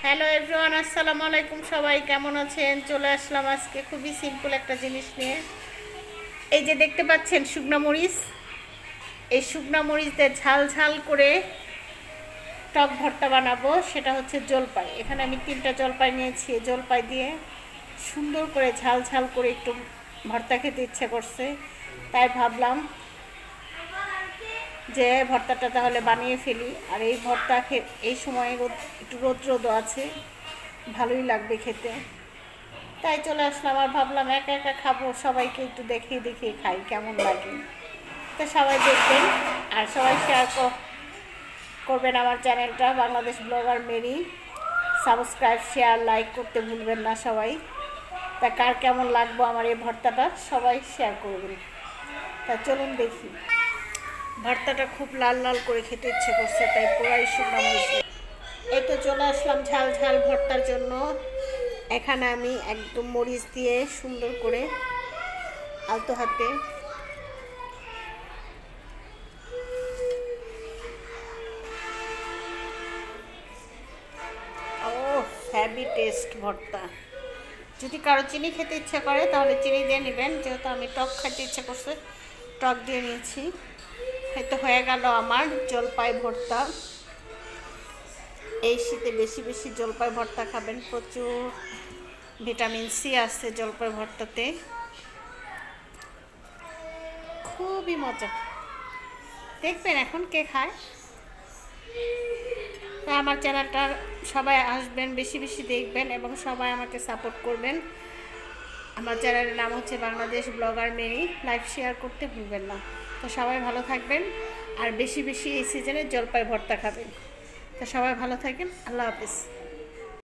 Hello everyone, আসসালামু আলাইকুম। সবাই কেমন আছেন? চলে আসলাম আজকে খুবই সিম্পল একটা জিনিস নিয়ে। এই যে দেখতে পাচ্ছেন শুকনা মরিচ, এই শুকনা মরিচ দিয়ে ঝাল ঝাল করে টক ভর্তা বানাবো। সেটা হচ্ছে জলপাই। এখানে আমি 3টা জলপাই নিয়েছি। জলপাই দিয়ে সুন্দর করে ঝাল ঝাল করে একটু ভর্তা খেতে ইচ্ছে করছে, তাই ভাবলাম যে ভর্তাটা তাহলে বানিয়ে ফেলি। আর এই ভর্তা এই সময় একটু রোদ আছে, ভালোই লাগবে খেতে, তাই চলে আসলাম। আর ভাবলাম একা একা খাবো, সবাইকে একটু দেখিয়ে দেখিয়ে খাই কেমন লাগে। তো সবাই দেখবেন আর সবাই শেয়ার করবেন আমার চ্যানেলটা Bangladesh blogger Mary. Subscribe, share, like করতে ভুলবেন না সবাই। তা কার কেমন লাগবে আমার এই ভর্তাটা সবাই শেয়ার করবেন। তা চলুন দেখি। ভর্তাটা খুব লাল লাল করে খেতে ইচ্ছে করছে, তাই পুরাই শুকনো মরিচ। এই তো চলে আসলাম ঝাল ঝাল ভর্তার জন্য। এখানে আমি একদম মরিচ দিয়ে সুন্দর করে আলতো হাতে হ্যাভি টেস্ট ভর্তা। যদি কারো চিনি খেতে ইচ্ছা করে তাহলে চিনি দিয়ে নেবেন, যেহেতু আমি টক খেতে ইচ্ছে করছে টক দিয়ে নিয়েছি। হয়তো হয়ে গেল আমার জলপাই ভর্তা। এই শীতে বেশি বেশি জলপাই ভর্তা খাবেন, প্রচুর ভিটামিন সি আছে জলপাই ভর্তাতে, খুবই মজা। দেখবেন এখন কে খায়। তাই আমার চ্যানেলটা সবাই আসবেন, বেশি বেশি দেখবেন এবং সবাই আমাকে সাপোর্ট করবেন। আমার চ্যানেলের নাম হচ্ছে Bangladesh blogger Mary. Like share করতে ভুলবেন না। তো সবাই ভালো থাকবেন আর বেশি বেশি এই সিজনে জলপাই ভর্তা খাবেন। তো সবাই ভালো থাকেন। আল্লাহ হাফিজ।